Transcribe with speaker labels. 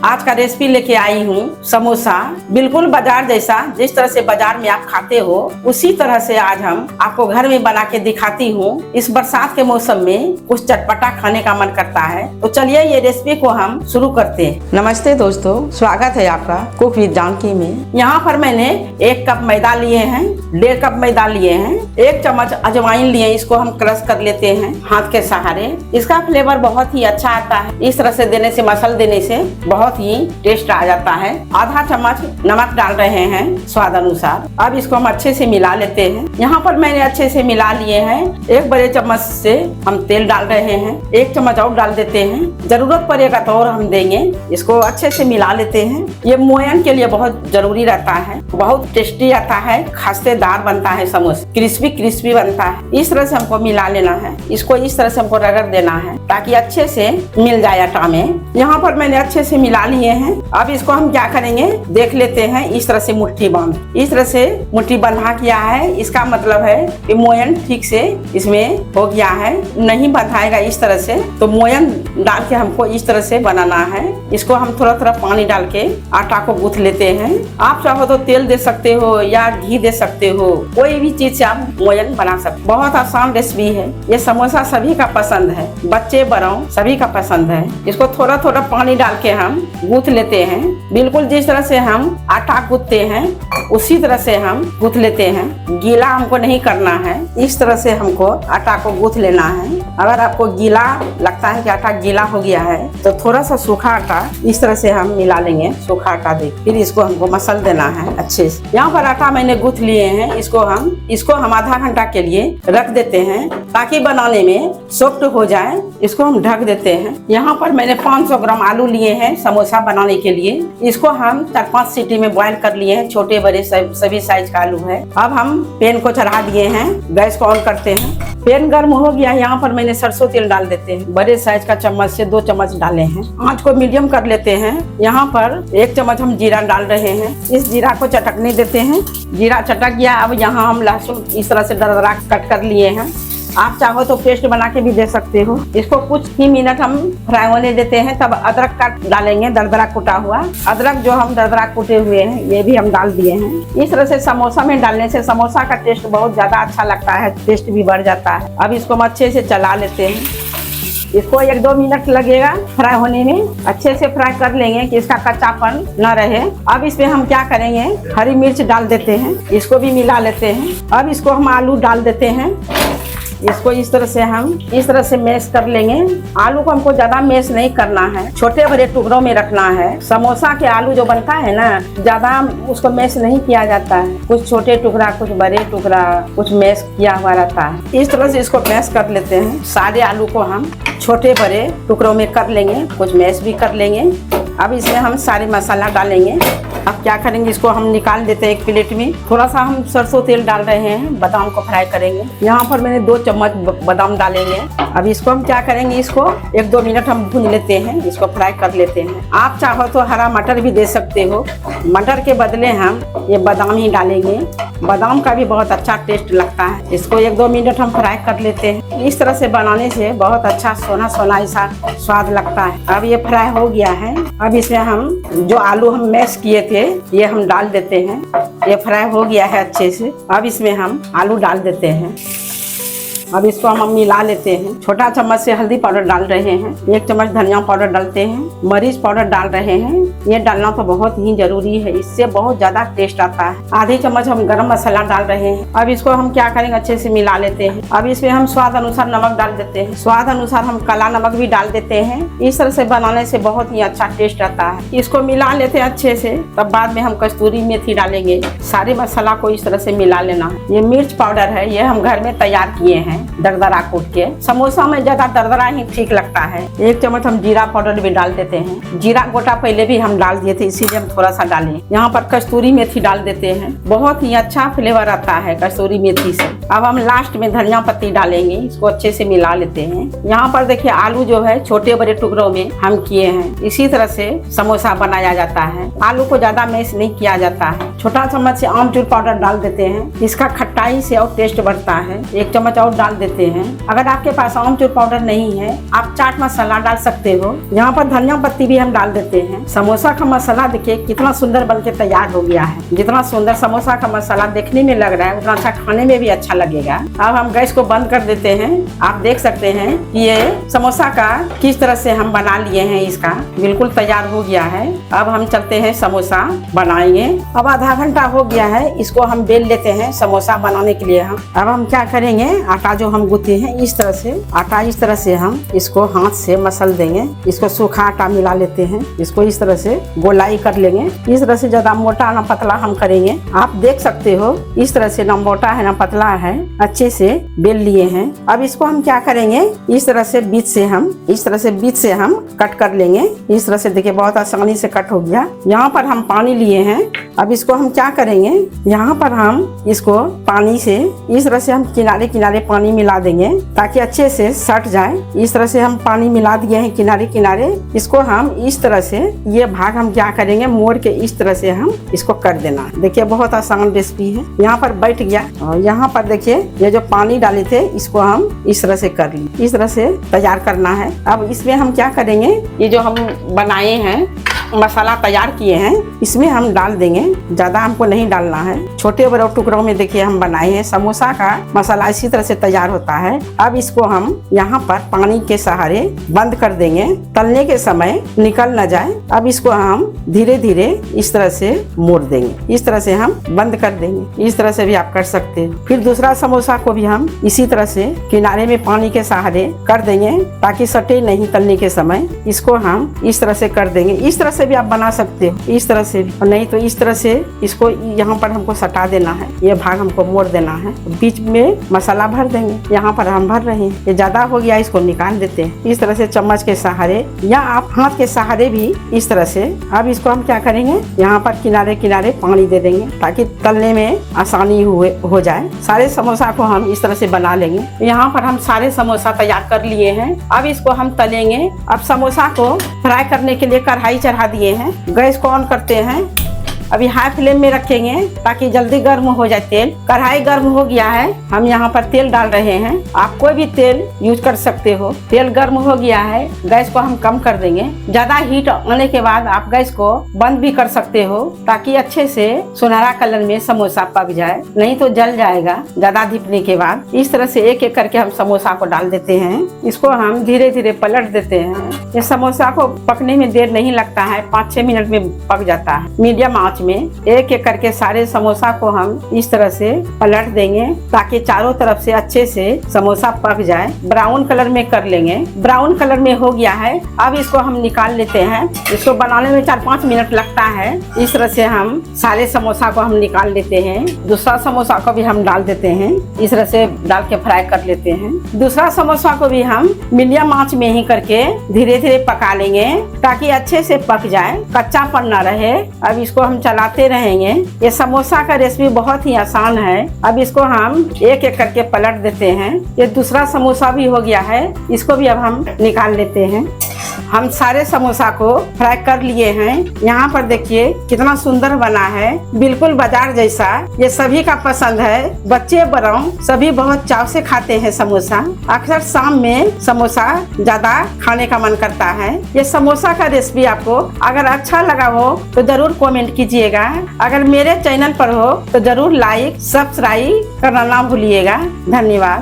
Speaker 1: आज का रेसिपी लेके आई हूँ समोसा, बिल्कुल बाजार जैसा। जिस तरह से बाजार में आप खाते हो उसी तरह से आज हम आपको घर में बना के दिखाती हूँ। इस बरसात के मौसम में कुछ चटपटा खाने का मन करता है, तो चलिए ये रेसिपी को हम शुरू करते हैं। नमस्ते दोस्तों, स्वागत है आपका कुक विद जानकी में। यहाँ पर मैंने 1 कप मैदा लिए हैं, 1.5 कप मैदा लिए हैं, 1 चम्मच अजवाइन लिए। इसको हम क्रश कर लेते हैं हाथ के सहारे। इसका फ्लेवर बहुत ही अच्छा आता है। इस तरह से देने से, मसल देने से बहुत ही टेस्ट आ जाता है। आधा चम्मच नमक डाल रहे हैं स्वाद अनुसार। अब इसको हम अच्छे से मिला लेते हैं। यहाँ पर मैंने अच्छे से मिला लिए हैं। 1 बड़े चम्मच से हम तेल डाल रहे हैं, 1 चम्मच और डाल देते हैं। जरूरत पड़ेगा तो और हम देंगे। इसको अच्छे से मिला लेते हैं। ये मोयन के लिए बहुत जरूरी रहता है, बहुत टेस्टी आता है, खस्तेदार बनता है समोसा, क्रिस्पी क्रिस्पी बनता है। इस तरह से हमको मिला लेना है। इसको इस तरह से हमको रगड़ देना है ताकि अच्छे से मिल जाए आटा में। यहाँ पर मैंने अच्छे से मिला लिए हैं। अब इसको हम क्या करेंगे देख लेते हैं। इस तरह से मुट्ठी बांध, इस तरह से मुट्ठी बंधा किया है। इसका मतलब है कि मोयन ठीक से इसमें हो गया है। नहीं बंधाएगा इस तरह से तो मोयन डाल के हमको इस तरह से बनाना है। इसको हम थोड़ा थोड़ा पानी डाल के आटा को गूंथ लेते हैं। आप चाहो तो तेल दे सकते हो या घी दे सकते हो, कोई भी चीज से आप मोयन बना सकते। बहुत आसान रेसिपी है। ये समोसा सभी का पसंद है, बच्चे बड़ों सभी का पसंद है। इसको थोड़ा थोड़ा पानी डाल के हम गूंथ लेते हैं। बिल्कुल जिस तरह से हम आटा गूंथते हैं उसी तरह से हम गूंथ लेते हैं। गीला हमको नहीं करना है, इस तरह से हमको आटा को गूंथ लेना है। अगर आपको गीला लगता है कि आटा गीला हो गया है तो थोड़ा सा सूखा आटा इस तरह से हम मिला लेंगे। सूखा आटा दे फिर इसको हमको मसल देना है अच्छे से। यहाँ पर आटा मैंने गूंथ लिए हैं। इसको हम आधा घंटा के लिए रख देते हैं ताकि बनाने में सॉफ्ट हो जाए। इसको हम ढक देते हैं। यहाँ पर मैंने 500 ग्राम आलू लिए हैं समोसा बनाने के लिए। इसको हम 4-5 सीटी में बॉईल कर लिए हैं। छोटे बड़े सभी साइज का आलू है। अब हम पैन को चढ़ा दिए हैं, गैस को ऑन करते हैं। पैन गर्म हो गया। यहाँ पर मैंने सरसों तेल डाल देते हैं। बड़े साइज का चम्मच से 2 चम्मच डाले हैं। आंच को मीडियम कर लेते हैं। यहाँ पर 1 चम्मच हम जीरा डाल रहे हैं। इस जीरा को चटकने देते हैं। जीरा चटक गया। अब यहाँ हम लहसुन इस तरह से दरदरा कट कर लिए हैं। आप चाहो तो पेस्ट बना के भी दे सकते हो। इसको कुछ ही मिनट हम फ्राई होने देते हैं। तब अदरक काट डालेंगे, दरदरा कुटा हुआ अदरक जो हम दरदरा कुटे हुए हैं ये भी हम डाल दिए हैं। इस तरह से समोसा में डालने से समोसा का टेस्ट बहुत ज्यादा अच्छा लगता है, टेस्ट भी बढ़ जाता है। अब इसको हम अच्छे से चला लेते हैं। इसको 1-2 मिनट लगेगा फ्राई होने में। अच्छे से फ्राई कर लेंगे कि इसका कच्चापन न रहे। अब इसमें हम क्या करेंगे, हरी मिर्च डाल देते हैं। इसको भी मिला लेते हैं। अब इसको हम आलू डाल देते हैं। इसको इस तरह से मैश कर लेंगे। आलू को हमको ज्यादा मैश नहीं करना है, छोटे बड़े टुकड़ों में रखना है। समोसा के आलू जो बनता है ना, ज्यादा उसको मैश नहीं किया जाता है। कुछ छोटे टुकड़ा, कुछ बड़े टुकड़ा, कुछ मैश किया हुआ रहता है। इस तरह से इसको मैश कर लेते हैं। सारे आलू को हम छोटे बड़े टुकड़ों में कर लेंगे, कुछ मैश भी कर लेंगे। अब इसमें हम सारे मसाला डालेंगे। अब क्या करेंगे, इसको हम निकाल देते हैं एक प्लेट में। थोड़ा सा हम सरसों तेल डाल रहे हैं, बादाम को फ्राई करेंगे। यहाँ पर मैंने 2 चम्मच बादाम डालेंगे। अब इसको हम क्या करेंगे, इसको 1-2 मिनट हम भून लेते हैं। इसको फ्राई कर लेते हैं। आप चाहो तो हरा मटर भी दे सकते हो। मटर के बदले हम ये बादाम ही डालेंगे। बादाम का भी बहुत अच्छा टेस्ट लगता है। इसको 1-2 मिनट हम फ्राई कर लेते हैं। इस तरह से बनाने से बहुत अच्छा सोना सोना ऐसा स्वाद लगता है। अब ये फ्राई हो गया है। अब इसमें हम जो आलू हम मैश किए थे ये हम डाल देते हैं। ये फ्राई हो गया है अच्छे से। अब इसमें हम आलू डाल देते हैं। अब इसको हम मिला लेते हैं। छोटा चम्मच से हल्दी पाउडर डाल रहे हैं। 1 चम्मच धनिया पाउडर डालते हैं। मरीच पाउडर डाल रहे हैं। ये डालना तो बहुत ही जरूरी है, इससे बहुत ज्यादा टेस्ट आता है। आधी चम्मच हम गरम मसाला डाल रहे हैं। अब इसको हम क्या करेंगे, अच्छे से मिला लेते हैं। अब इसमें हम स्वाद अनुसार नमक डाल देते हैं। स्वाद अनुसार हम काला नमक भी डाल देते हैं। इस तरह से बनाने से बहुत ही अच्छा टेस्ट आता है। इसको मिला लेते हैं अच्छे से। तब बाद में हम कस्तूरी मेथी डालेंगे। सारे मसाला को इस तरह से मिला लेना है। ये मिर्च पाउडर है, ये हम घर में तैयार किए हैं दरदरा कूट के। समोसा में ज्यादा दरदरा ही ठीक लगता है। 1 चम्मच हम जीरा पाउडर भी डाल देते हैं। जीरा गोटा पहले भी हम डाल दिए थे, इसीलिए हम थोड़ा सा डालें। यहाँ पर कस्तूरी मेथी डाल देते हैं। बहुत ही अच्छा फ्लेवर आता है कस्तूरी मेथी से। अब हम लास्ट में धनिया पत्ती डालेंगे। इसको अच्छे से मिला लेते हैं। यहाँ पर देखिए आलू जो है छोटे बड़े टुकड़ों में हम किए हैं। इसी तरह से समोसा बनाया जाता है। आलू को ज्यादा मैश नहीं किया जाता है। छोटा चम्मच से आमचूर पाउडर डाल देते हैं। इसका खट्टाई से और टेस्ट बढ़ता है। 1 चम्मच और डाल डाल देते हैं। अगर आपके पास आमचूर पाउडर नहीं है, आप चाट मसाला डाल सकते हो। यहाँ पर धनिया पत्ती भी हम डाल देते हैं। समोसा का मसाला देखिए कितना सुंदर बनके तैयार हो गया है। जितना सुंदर समोसा का मसाला देखने में लग रहा है, उतना अच्छा खाने में भी अच्छा लगेगा। अब हम गैस को बंद कर देते हैं। आप देख सकते हैं ये समोसा का किस तरह से हम बना लिए हैं। इसका बिल्कुल तैयार हो गया है। अब हम चलते हैं समोसा बनाएंगे। अब आधा घंटा हो गया है, इसको हम बेल लेते हैं समोसा बनाने के लिए। अब हम क्या करेंगे, आटा जो हम गूंथे हैं इस तरह से, आटा इस तरह से हम इसको हाथ से मसल देंगे। इसको सूखा आटा मिला लेते हैं, इसको इस तरह से गोलाई कर लेंगे। इस तरह से ज्यादा मोटा ना पतला हम करेंगे। आप देख सकते हो इस तरह से ना मोटा है ना पतला है, अच्छे से बेल लिए हैं। अब इसको हम क्या करेंगे, इस तरह से बीच से हम कट कर लेंगे। इस तरह से देखिए बहुत आसानी से कट हो गया। यहाँ पर हम पानी लिए हैं। अब इसको हम क्या करेंगे, यहाँ पर हम इसको पानी से इस तरह से हम किनारे किनारे पानी मिला देंगे ताकि अच्छे से सट जाए। इस तरह से हम पानी मिला दिए हैं किनारे किनारे। इसको हम इस तरह से ये भाग हम क्या करेंगे, मोड़ के इस तरह से हम इसको कर देना। देखिए बहुत आसान रेसिपी है। यहाँ पर बैठ गया और यहाँ पर देखिए ये जो पानी डाले थे इसको हम इस तरह से कर लिए। इस तरह से तैयार करना है। अब इसमें हम क्या करेंगे, ये जो हम बनाए हैं मसाला तैयार किए हैं इसमें हम डाल देंगे। ज्यादा हमको नहीं डालना है, छोटे बड़े टुकड़ों में देखिए हम बनाए हैं। समोसा का मसाला इसी तरह से तैयार होता है। अब इसको हम यहाँ पर पानी के सहारे बंद कर देंगे, तलने के समय निकल न जाए। अब इसको हम धीरे धीरे इस तरह से मोड़ देंगे। इस तरह से हम बंद कर देंगे। इस तरह से भी आप कर सकते हैं। फिर दूसरा समोसा को भी हम इसी तरह से किनारे में पानी के सहारे कर देंगे ताकि सटे नहीं तलने के समय। इसको हम इस तरह से कर देंगे। इस तरह से भी आप बना सकते हो, इस तरह से भी, और नहीं तो इस तरह से इसको यहाँ पर हमको सटा देना है। ये भाग हमको मोड़ देना है। बीच में मसाला भर देंगे। यहाँ पर हम भर रहे हैं। ये ज्यादा हो गया, इसको निकाल देते हैं। इस तरह से चम्मच के सहारे या आप हाथ के सहारे भी इस तरह से। अब इसको हम क्या करेंगे, यहाँ पर किनारे किनारे पानी दे देंगे ताकि तलने में आसानी हो जाए। सारे समोसा को हम इस तरह से बना लेंगे। यहाँ पर हम सारे समोसा तैयार कर लिए हैं। अब इसको हम तलेंगे। अब समोसा को फ्राई करने के लिए कढ़ाई चढ़ा दिए हैं। गैस को ऑन करते हैं। अभी हाई फ्लेम में रखेंगे ताकि जल्दी गर्म हो जाए तेल। कढ़ाई गर्म हो गया है, हम यहाँ पर तेल डाल रहे हैं। आप कोई भी तेल यूज कर सकते हो। तेल गर्म हो गया है, गैस को हम कम कर देंगे। ज्यादा हीट आने के बाद आप गैस को बंद भी कर सकते हो ताकि अच्छे से सुनहरा कलर में समोसा पक जाए, नहीं तो जल जाएगा ज्यादा धिपने के बाद। इस तरह से एक एक करके हम समोसा को डाल देते हैं। इसको हम धीरे धीरे पलट देते हैं। ये समोसा को पकने में देर नहीं लगता है, 5-6 मिनट में पक जाता है। मीडियम आंच में एक एक करके सारे समोसा को हम इस तरह से पलट देंगे ताकि चारों तरफ से अच्छे से समोसा पक जाए। ब्राउन कलर में कर लेंगे। ब्राउन कलर में हो गया है। अब इसको हम निकाल लेते हैं। इसको बनाने में 4-5 मिनट लगता है। इस तरह से हम सारे समोसा को हम निकाल लेते हैं। दूसरा समोसा को भी हम डाल देते हैं। इस तरह से डाल के फ्राई कर लेते हैं। दूसरा समोसा को भी हम मीडियम आंच में ही करके धीरे धीरे पका लेंगे ताकि अच्छे से पक जाए, कच्चापन न रहे। अब इसको हम चलाते रहेंगे। ये समोसा का रेसिपी बहुत ही आसान है। अब इसको हम एक एक करके पलट देते हैं। ये दूसरा समोसा भी हो गया है, इसको भी अब हम निकाल लेते हैं। हम सारे समोसा को फ्राई कर लिए हैं। यहाँ पर देखिए कितना सुंदर बना है, बिल्कुल बाजार जैसा। ये सभी का पसंद है, बच्चे बड़ों सभी बहुत चाव से खाते हैं समोसा। अक्सर शाम में समोसा ज्यादा खाने का मन करता है। ये समोसा का रेसिपी आपको अगर अच्छा लगा हो तो जरूर कमेंट कीजिएगा। अगर मेरे चैनल पर हो तो जरूर लाइक सब्सक्राइब करना ना भूलिएगा। धन्यवाद।